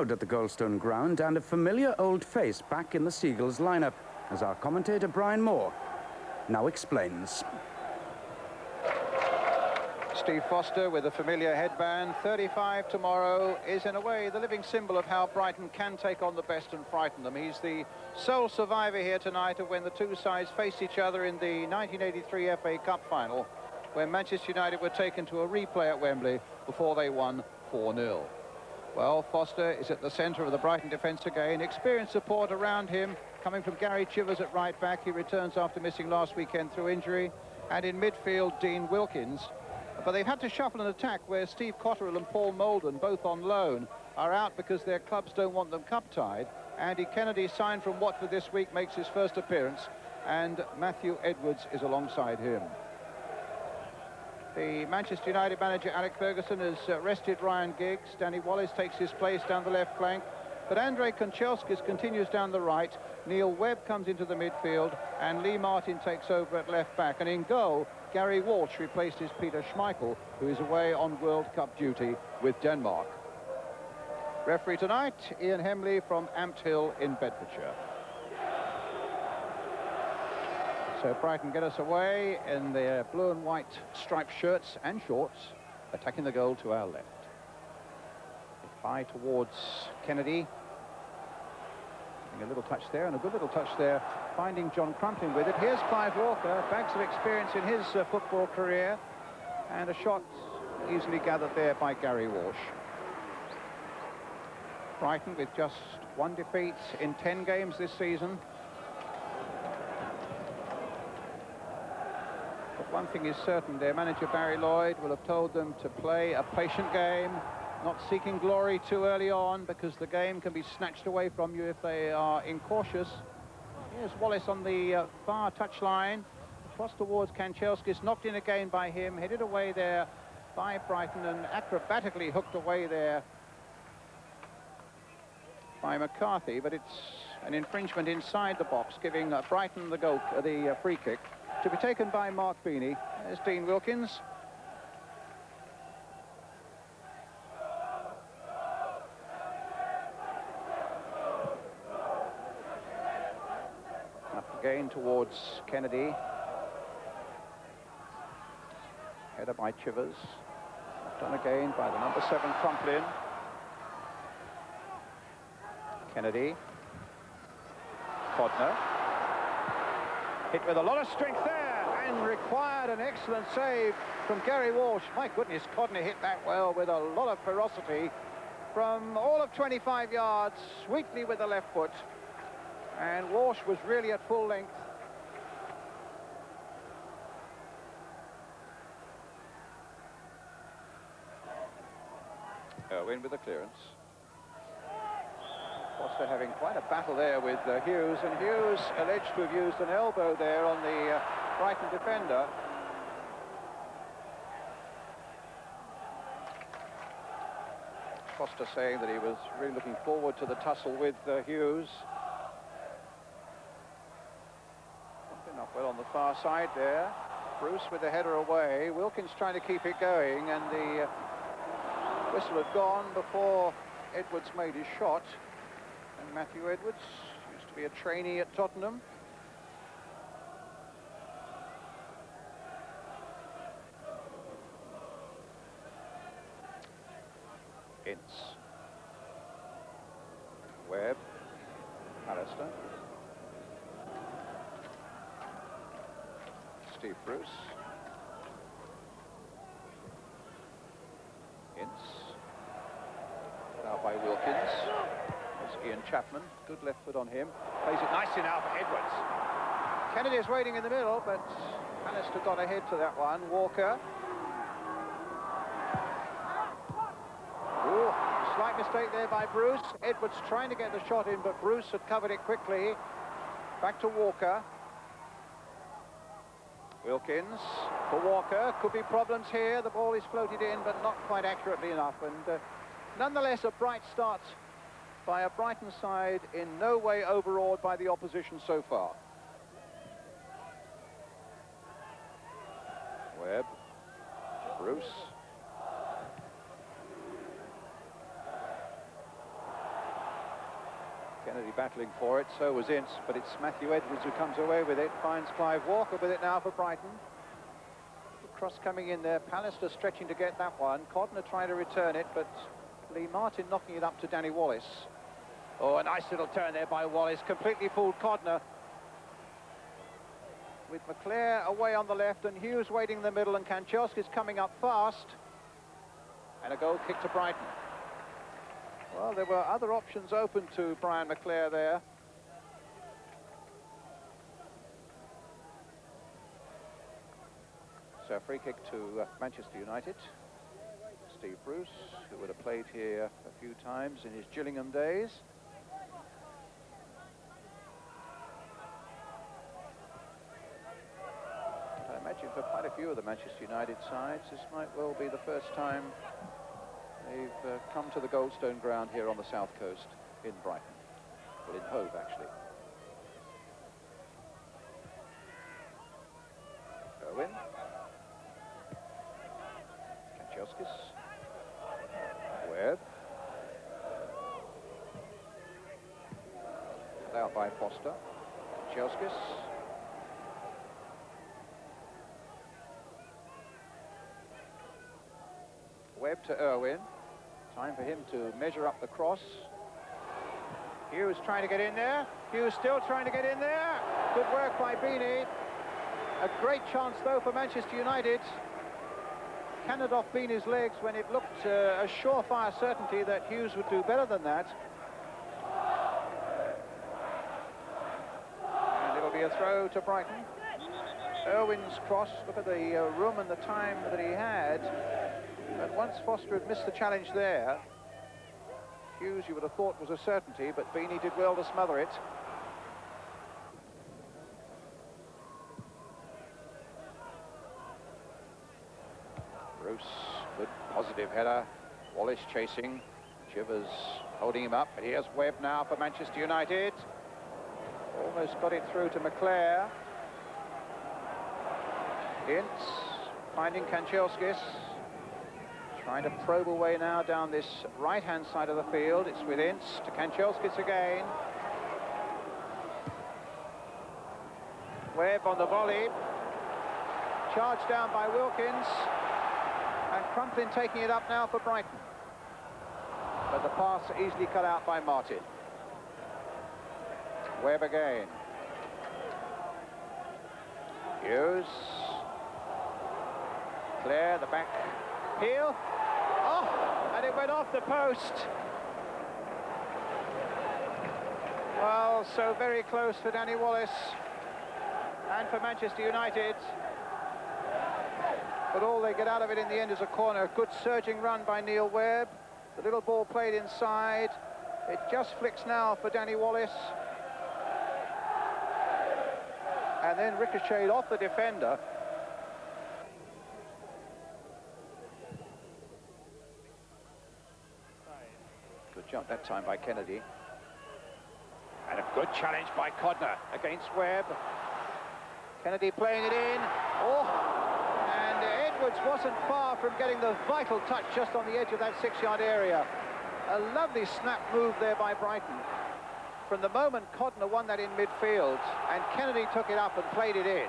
crowd at the Goldstone ground and a familiar old face back in the Seagulls lineup, as our commentator Brian Moore now explains. Steve Foster with a familiar headband. 35 tomorrow is in a way the living symbol of how Brighton can take on the best and frighten them. He's the sole survivor here tonight of when the two sides faced each other in the 1983 FA Cup final, when Manchester United were taken to a replay at Wembley before they won 4-0. Well, Foster is at the centre of the Brighton defence again. Experienced support around him, coming from Gary Chivers at right back. He returns after missing last weekend through injury. And in midfield, Dean Wilkins. But they've had to shuffle an attack where Steve Cotterill and Paul Molden, both on loan, are out because their clubs don't want them cup-tied. Andy Kennedy, signed from Watford this week, makes his first appearance, and Matthew Edwards is alongside him. The Manchester United manager, Alec Ferguson, has rested Ryan Giggs. Danny Wallace takes his place down the left flank. But Andrei Kanchelskis continues down the right. Neil Webb comes into the midfield, and Lee Martin takes over at left back. And in goal, Gary Walsh replaces Peter Schmeichel, who is away on World Cup duty with Denmark. Referee tonight, Ian Hemley from Amt Hill in Bedfordshire. So Brighton get us away in their blue and white striped shirts and shorts, attacking the goal to our left. High towards Kennedy. A little touch there and a good little touch there, finding John Crumpling with it. Here's Clive Walker, bags of experience in his football career, and a shot easily gathered there by Gary Walsh. Brighton with just one defeat in 10 games this season. But one thing is certain, their manager Barry Lloyd will have told them to play a patient game, not seeking glory too early on, because the game can be snatched away from you if they are incautious. Here's Wallace on the far touchline, across towards Kanchelskis, knocked in again by him, headed away there by Brighton and acrobatically hooked away there by McCarthy, but it's an infringement inside the box, giving Brighton the free kick, to be taken by Mark Beanie. There's Dean Wilkins. Again towards Kennedy. Header by Chivers. Done again by the number 7 Crumplin. Kennedy. Codner. Hit with a lot of strength there and required an excellent save from Gary Walsh. My goodness, Codner hit that well with a lot of ferocity from all of 25 yards, sweetly with the left foot. And Walsh was really at full length. Irwin with the clearance. Foster having quite a battle there with Hughes, and Hughes alleged to have used an elbow there on the Brighton defender. Foster saying that he was really looking forward to the tussle with Hughes. Up well on the far side there. Bruce with the header away. Wilkins trying to keep it going, and the whistle had gone before Edwards made his shot. And Matthew Edwards used to be a trainee at Tottenham. Ince. Webb. Alistair. Steve Bruce. Ince. Now by Wilkins. There's Ian Chapman. Good left foot on him. Plays it nicely now for Edwards. Kennedy is waiting in the middle, but Alistair got ahead to that one. Walker. Ooh, slight mistake there by Bruce. Edwards trying to get the shot in, but Bruce had covered it quickly. Back to Walker. Wilkins for Walker. Could be problems here. The ball is floated in, but not quite accurately enough. And nonetheless, a bright start by a Brighton side in no way overawed by the opposition so far. Webb. Bruce. Kennedy battling for it, so was Ince, but it's Matthew Edwards who comes away with it, finds Clive Walker with it now for Brighton. The cross coming in there, Pallister stretching to get that one, Codner trying to return it, but Lee Martin knocking it up to Danny Wallace. Oh, a nice little turn there by Wallace, completely fooled Codner. With McClare away on the left and Hughes waiting in the middle, and Kanchelski's coming up fast. And a goal kick to Brighton. Well, there were other options open to Brian McClare there. So a free kick to Manchester United. Steve Bruce, who would have played here a few times in his Gillingham days. I imagine for quite a few of the Manchester United sides, this might well be the first time they've come to the Goldstone ground here on the south coast in Brighton. Well, in Hove, actually. Owen. Kanchelskis. Webb. Out by Foster. Kanchelskis. Webb to Irwin. Time for him to measure up the cross. Hughes trying to get in there. Hughes still trying to get in there. Good work by Beanie. A great chance, though, for Manchester United. Cannoned off Beanie's legs when it looked a surefire certainty that Hughes would do better than that. And it'll be a throw to Brighton. Irwin's cross, look at the room and the time that he had. And once Foster had missed the challenge there, Hughes, you would have thought, was a certainty, but Beanie did well to smother it. Bruce, good positive header. Wallace chasing. Chivers holding him up. But here's Webb now for Manchester United. Almost got it through to McClare. Ince finding Kanchelskis. Trying to probe away now down this right-hand side of the field. It's with Ince to Kanchelskis again. Webb on the volley. Charged down by Wilkins. And Crumplin taking it up now for Brighton. But the pass easily cut out by Martin. Webb again. Hughes. Clare, the back heel. Oh, and it went off the post. Well, so very close for Danny Wallace and for Manchester United. But all they get out of it in the end is a corner. Good surging run by Neil Webb. The little ball played inside. It just flicks now for Danny Wallace. And then ricocheted off the defender. Good jump that time by Kennedy. And a good challenge by Codner against Webb. Kennedy playing it in. Oh! And Edwards wasn't far from getting the vital touch just on the edge of that 6-yard area. A lovely snap move there by Brighton. From the moment Codner won that in midfield and Kennedy took it up and played it in,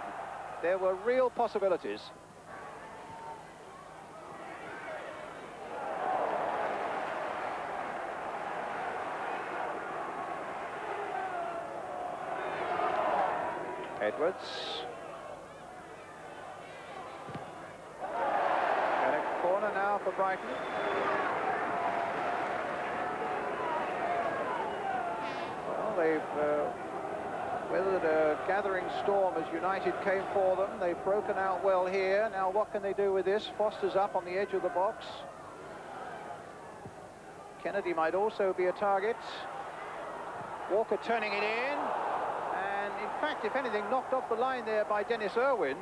there were real possibilities. Edwards. And a corner now for Brighton. Well, they've weathered a gathering storm as United came for them. They've broken out well here. Now what can they do with this? Foster's up on the edge of the box. Kennedy might also be a target. Walker turning it in. And in fact, if anything, knocked off the line there by Dennis Irwin.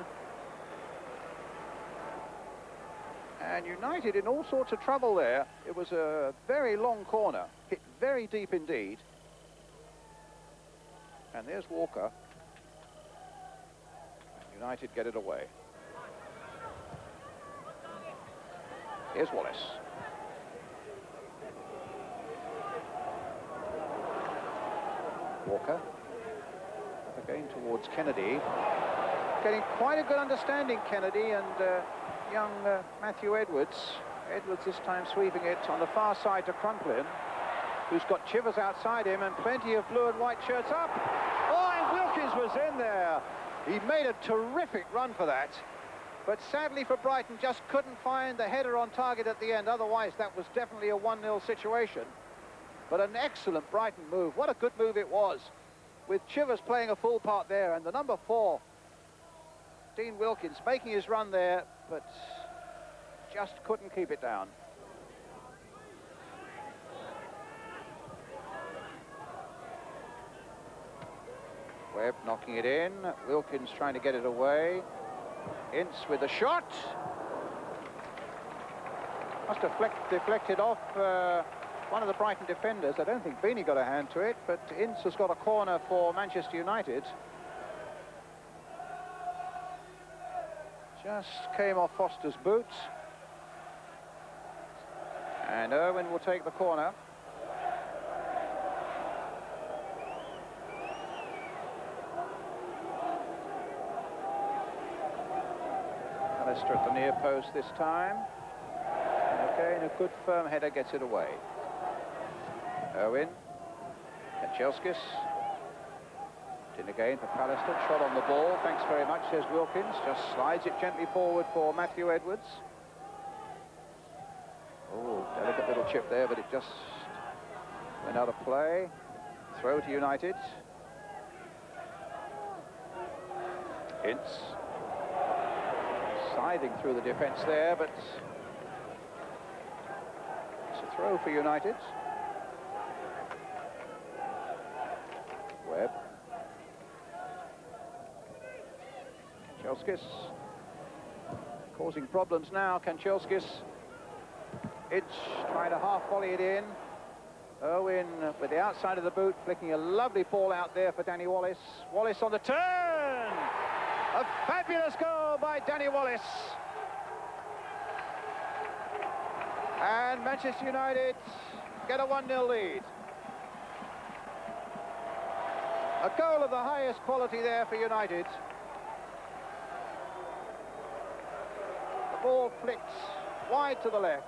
And United in all sorts of trouble there. It was a very long corner, hit very deep indeed. And there's Walker. United get it away. Here's Wallace. Walker. Up again towards Kennedy. Getting quite a good understanding, Kennedy, and young Matthew Edwards. Edwards this time sweeping it on the far side to Crumplin, who's got Chivers outside him and plenty of blue and white shirts up. Oh, and Wilkins was in there. He made a terrific run for that. But sadly for Brighton, just couldn't find the header on target at the end. Otherwise, that was definitely a 1-0 situation. But an excellent Brighton move. What a good move it was, with Chivers playing a full part there, and the number 4, Dean Wilkins, making his run there, but just couldn't keep it down. Webb knocking it in. Wilkins trying to get it away. Ince with the shot. Must have deflected off one of the Brighton defenders. I don't think Beanie got a hand to it, but Ince has got a corner for Manchester United. Just came off Foster's boot. And Irwin will take the corner. Alistair at the near post this time. And again, a good firm header gets it away. Irwin. Kanchelskis. In again for Pallister. Shot on the ball. Thanks very much, says Wilkins. Just slides it gently forward for Matthew Edwards. Oh, delicate little chip there, but it just went out of play. Throw to United. Ince. Scything through the defence there, but it's a throw for United. Webb. Kanchelskis. Causing problems now, Kanchelskis. Inch trying to half volley it in. Irwin with the outside of the boot, flicking a lovely ball out there for Danny Wallace. Wallace on the turn! A fabulous goal by Danny Wallace. And Manchester United get a 1-0 lead. A goal of the highest quality there for United. The ball flicks wide to the left.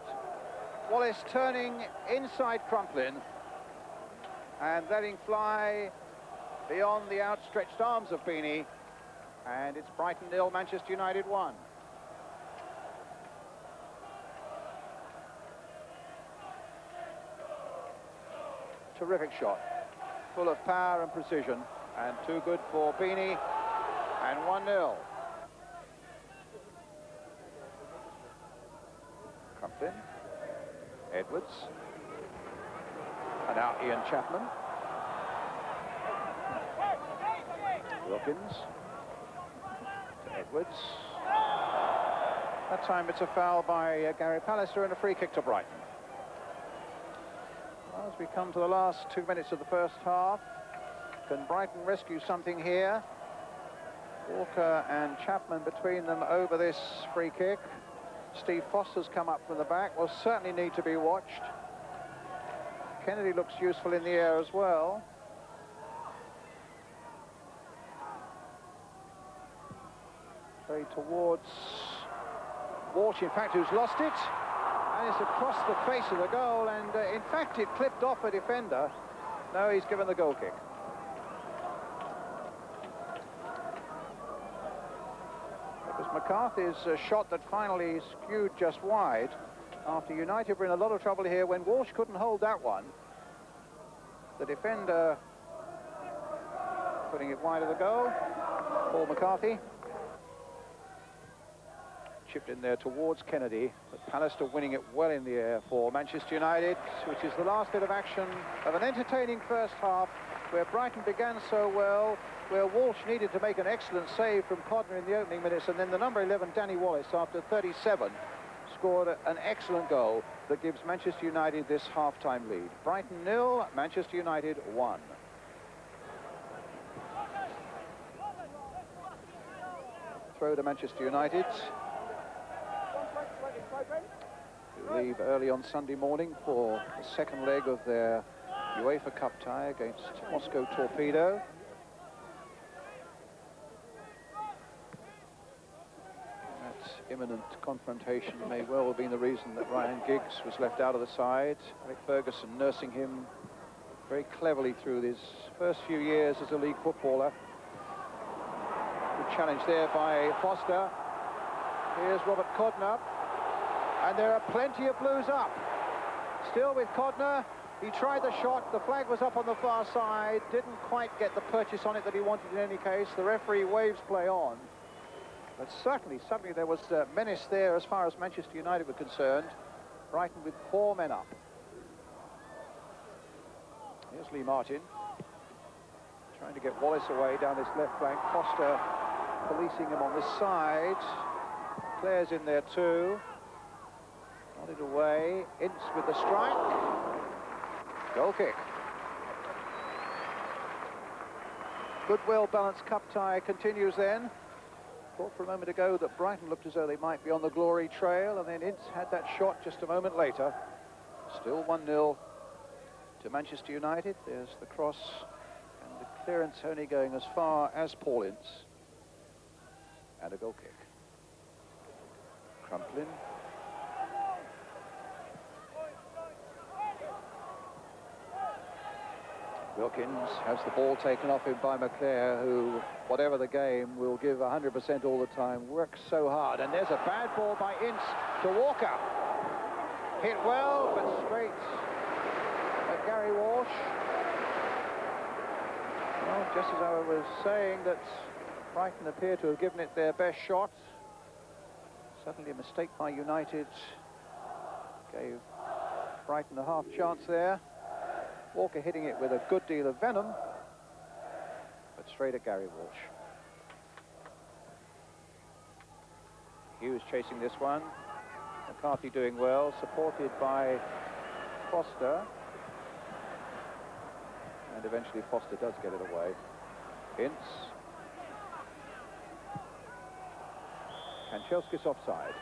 Wallace turning inside Crumplin and letting fly beyond the outstretched arms of Beanie. And it's Brighton 0, Manchester United 1. Terrific shot, full of power and precision, and too good for Beanie, and 1-0. Crumplin. Edwards. And now Ian Chapman. Wilkins. To Edwards. That time it's a foul by Gary Pallister and a free kick to Brighton. Well, as we come to the last 2 minutes of the first half, can Brighton rescue something here? Walker and Chapman between them over this free kick. Steve Foster's come up from the back, will certainly need to be watched. Kennedy looks useful in the air as well. Play towards Walsh, in fact, who's lost it. And it's across the face of the goal, and in fact it clipped off a defender. No, he's given the goal kick. It was McCarthy's shot that finally skewed just wide after United were in a lot of trouble here when Walsh couldn't hold that one. The defender putting it wide of the goal, Paul McCarthy. Chipped in there towards Kennedy, but Pallister winning it well in the air for Manchester United, which is the last bit of action of an entertaining first half where Brighton began so well, where Walsh needed to make an excellent save from Codner in the opening minutes, and then the number 11, Danny Wallace, after 37, scored an excellent goal that gives Manchester United this half-time lead. Brighton 0, Manchester United 1. Throw to Manchester United. Who leave early on Sunday morning for the second leg of their UEFA Cup tie against Moscow Torpedo. That imminent confrontation may well have been the reason that Ryan Giggs was left out of the side. Alec Ferguson nursing him very cleverly through his first few years as a league footballer. Good challenge there by Foster. Here's Robert Codner. And there are plenty of blues up. Still with Codner. He tried the shot. The flag was up on the far side. Didn't quite get the purchase on it that he wanted in any case. The referee waves play on. But certainly there was menace there as far as Manchester United were concerned. Brighton with 4 men up. Here's Lee Martin. Trying to get Wallace away down this left flank. Foster policing him on this side. Clare's in there too. Nodded away. Ince with the strike. Goal kick. Good, well-balanced cup tie continues then. Thought for a moment ago that Brighton looked as though they might be on the glory trail, and then Ince had that shot just a moment later. Still 1-0 to Manchester United. There's the cross, and the clearance only going as far as Paul Ince. And a goal kick. Crumplin. Wilkins has the ball taken off him by McClare, who, whatever the game, will give 100% all the time, works so hard. And there's a bad ball by Ince to Walker. Hit well, but straight at Gary Walsh. Well, just as I was saying that Brighton appear to have given it their best shot. Suddenly a mistake by United gave Brighton a half chance there. Walker hitting it with a good deal of venom, but straight at Gary Walsh. Hughes chasing this one. McCarthy doing well, supported by Foster. And eventually Foster does get it away. Ince. Kanchelskis offside.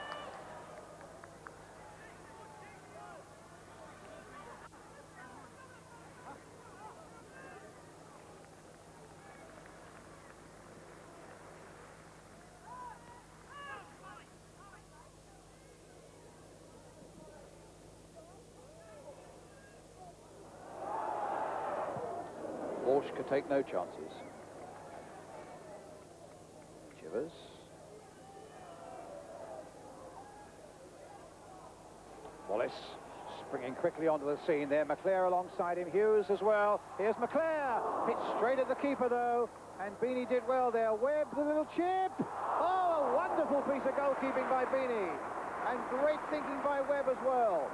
Walsh could take no chances. Chivers. Wallace springing quickly onto the scene there. McClare alongside him. Hughes as well. Here's McClare. Hit straight at the keeper though. And Beanie did well there. Webb, the little chip. Oh, a wonderful piece of goalkeeping by Beanie. And great thinking by Webb as well.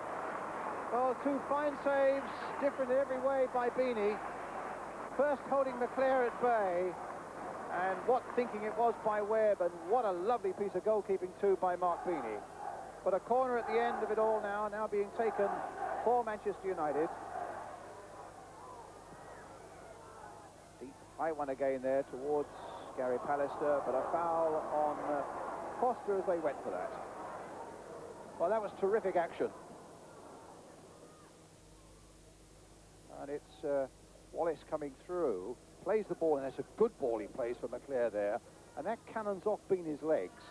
Well, 2 fine saves, different in every way by Beanie. First holding McClare at bay, and what thinking it was by Webb, and what a lovely piece of goalkeeping too by Mark Beanie. But a corner at the end of it all now being taken for Manchester United. Deep, high one again there towards Gary Pallister, but a foul on Foster as they went for that. Well, that was terrific action. And it's Wallace coming through, plays the ball, and that's a good ball he plays for McClare there, and that cannons off Beanie's legs.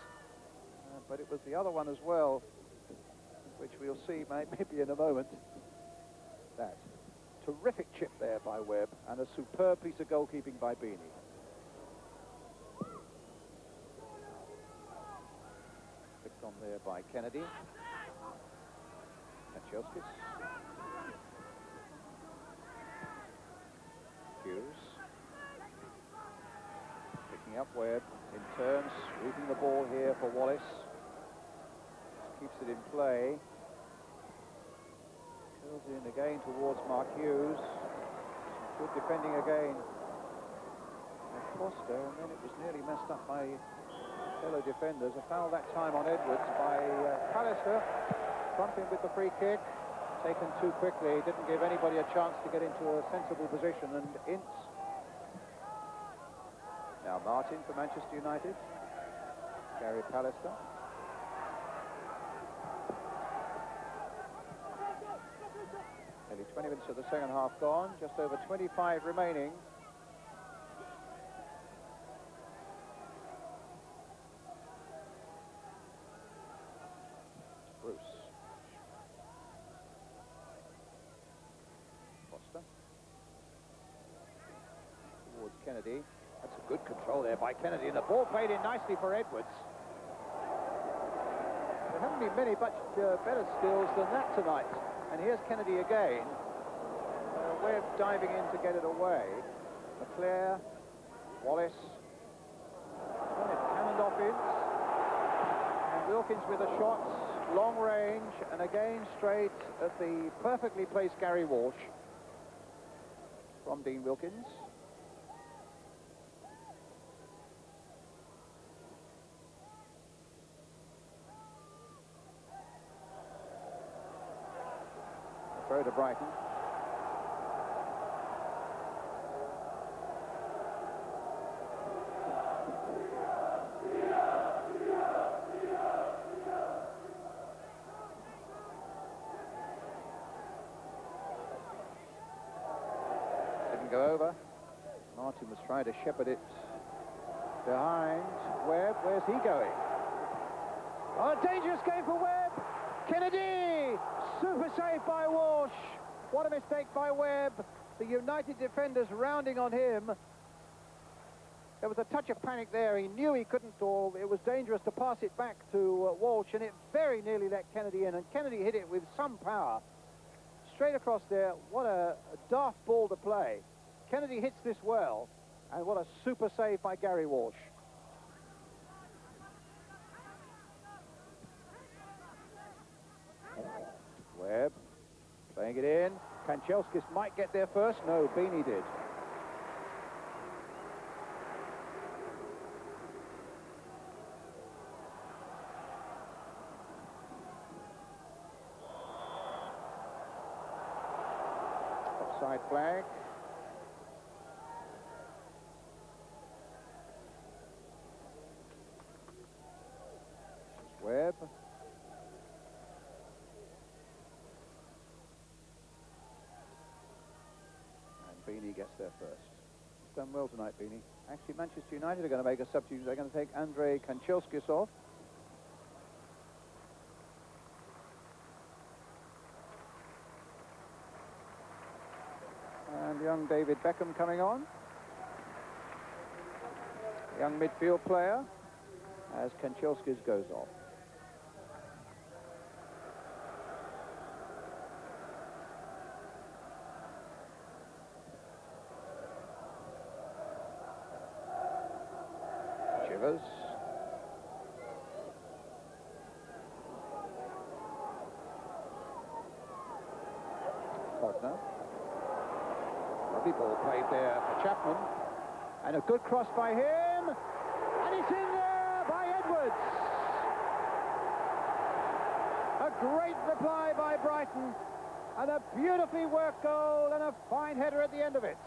But it was the other one as well, which we'll see maybe in a moment. That terrific chip there by Webb, and a superb piece of goalkeeping by Beanie. Picked on there by Kennedy. Kanchelskis. Hughes. Picking up Webb in turn, sweeping the ball here for Wallace. Keeps it in play. Curls it in again towards Mark Hughes. Good defending again. And Foster, and then it was nearly messed up by fellow defenders. A foul that time on Edwards by Pallister. Trumping with the free kick. Taken too quickly, didn't give anybody a chance to get into a sensible position, and Ince. Now Martin for Manchester United. Gary Pallister. Nearly 20 minutes of the second half gone, just over 25 remaining. Bruce. Foster. Towards Kennedy. That's a good control there by Kennedy, and the ball played in nicely for Edwards. There haven't been many much better skills than that tonight. And here's Kennedy again. Webb diving in to get it away. McClare, Wallace. Hammond off in. And Wilkins with a shot, long range, and again straight at the perfectly placed Gary Walsh from Dean Wilkins. Throw to Brighton. Didn't go over. Martin was trying to shepherd it behind Webb. Where's he going? Oh, a dangerous game for Webb. Kennedy! Super save by Walsh. What a mistake by Webb. The United defenders rounding on him. There was a touch of panic there. He knew he couldn't, or it was dangerous to pass it back to Walsh, and it very nearly let Kennedy in, and Kennedy hit it with some power. Straight across there. What a daft ball to play. Kennedy hits this well, and what a super save by Gary Walsh. Webb playing it in. Kanchelskis might get there first. No, Beanie did. Offside flag. Webb. Beanie gets there first. He's done well tonight, Beanie. Actually, Manchester United are going to make a substitute. They're going to take Andrei Kanchelskis off. And young David Beckham coming on. Young midfield player as Kanchelskis goes off. Chivers. Codner. Lovely ball played there for Chapman. And a good cross by him. And it's in there by Edwards. A great reply by Brighton. And a beautifully worked goal and a fine header at the end of it.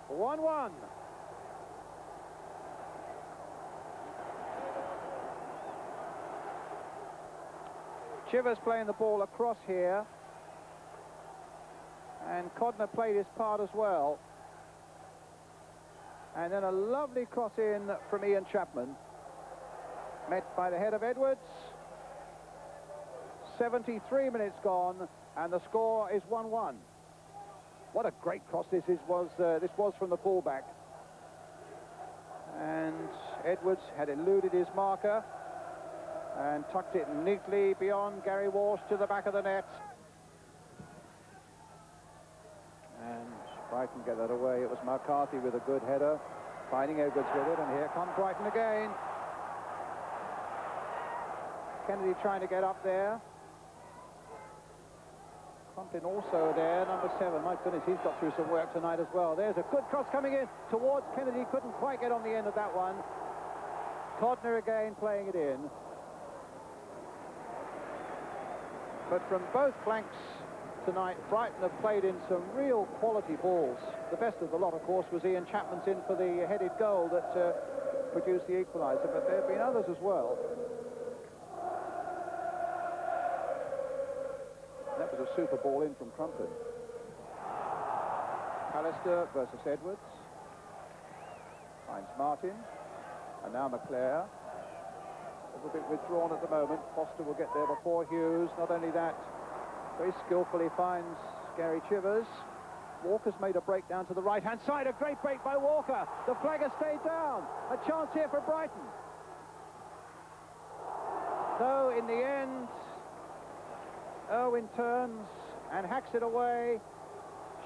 1-1. Chivers playing the ball across here, and Codner played his part as well, and then a lovely cross in from Ian Chapman, met by the head of Edwards. 73 minutes gone, and the score is 1-1. What a great cross this was from the fullback, and Edwards had eluded his marker and tucked it neatly beyond Gary Walsh to the back of the net. And Brighton get that away. It was McCarthy with a good header, finding Edwards with it, and here comes Brighton again. Kennedy trying to get up there. Crumpin also there, number 7. My goodness, he's got through some work tonight as well. There's a good cross coming in towards Kennedy. Couldn't quite get on the end of that one. Codner again playing it in. But from both flanks tonight, Brighton have played in some real quality balls. The best of the lot, of course, was Ian Chapman's in for the headed goal that produced the equaliser, but there have been others as well. That was a super ball in from Crumpin. Pallister versus Edwards. Finds Martin. And now McClare. A little bit withdrawn at the moment. Foster will get there before Hughes. Not only that, very skillfully finds Gary Chivers. Walker's made a break down to the right-hand side. A great break by Walker. The flag has stayed down. A chance here for Brighton. Though in the end, Irwin turns and hacks it away,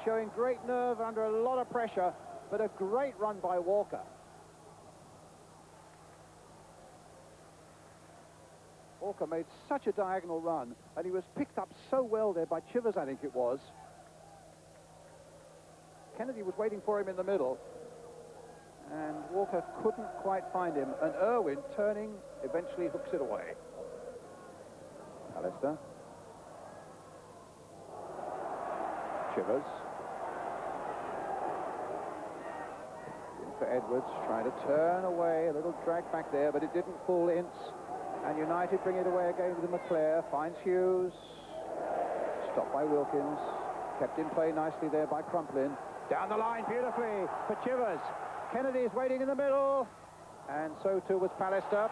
showing great nerve under a lot of pressure, but a great run by Walker. Walker made such a diagonal run, and he was picked up so well there by Chivers, I think it was. Kennedy was waiting for him in the middle, and Walker couldn't quite find him, and Irwin, turning, eventually hooks it away. Pallister. Chivers. In for Edwards, trying to turn away, a little drag back there, but it didn't fool Ince. And United bring it away again with McClare. Finds Hughes. Stopped by Wilkins. Kept in play nicely there by Crumplin. Down the line beautifully for Chivers. Kennedy is waiting in the middle. And so too was Pallister.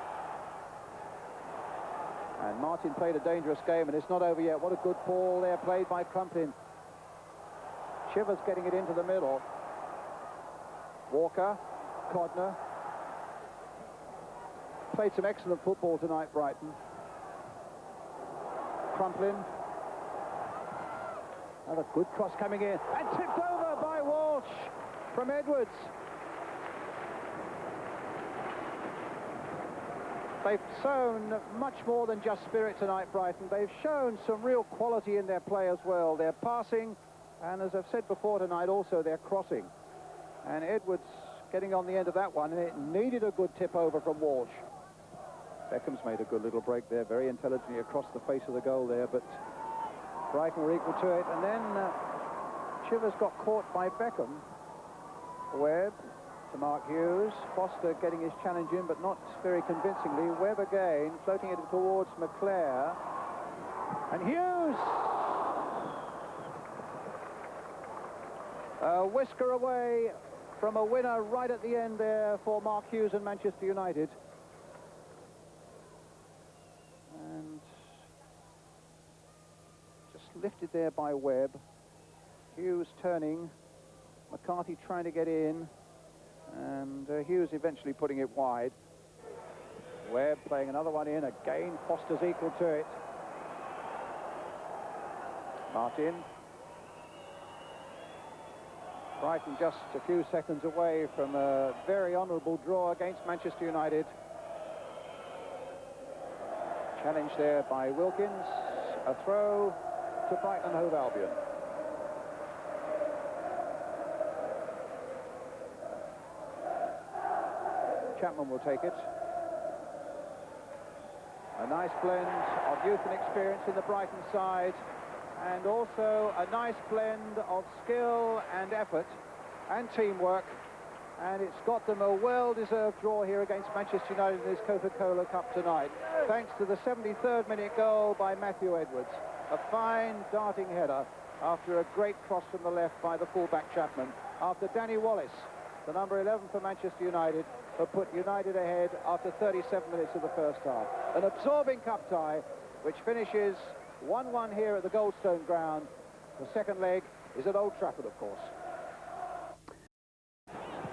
And Martin played a dangerous game, and it's not over yet. What a good ball there played by Crumplin. Chivers getting it into the middle. Walker, Codner. Played some excellent football tonight, Brighton. Crumplin. Another good cross coming in. And tipped over by Walsh from Edwards. They've shown much more than just spirit tonight, Brighton. They've shown some real quality in their play as well. Their passing, and as I've said before tonight, also their crossing. And Edwards getting on the end of that one, and it needed a good tip over from Walsh. Beckham's made a good little break there, very intelligently across the face of the goal there, but Brighton were equal to it. And then Chivers got caught by Beckham. Webb to Mark Hughes. Foster getting his challenge in, but not very convincingly. Webb again, floating it towards McClare. And Hughes! A whisker away from a winner right at the end there for Mark Hughes and Manchester United. And just lifted there by Webb. Hughes turning. McCarthy trying to get in. And Hughes eventually putting it wide. Webb playing another one in. Again, Foster's equal to it. Martin. Brighton just a few seconds away from a very honourable draw against Manchester United. Challenge there by Wilkins. A throw to Brighton and Hove Albion. Chapman will take it. A nice blend of youth and experience in the Brighton side, and also a nice blend of skill and effort and teamwork, and it's got them a well-deserved draw here against Manchester United in this Coca-Cola Cup tonight, thanks to the 73rd minute goal by Matthew Edwards. A fine darting header after a great cross from the left by the fullback Chapman, after Danny Wallace, the number 11 for Manchester United, have put United ahead after 37 minutes of the first half. An absorbing cup tie, which finishes 1-1 here at the Goldstone ground. The second leg is at Old Trafford, of course.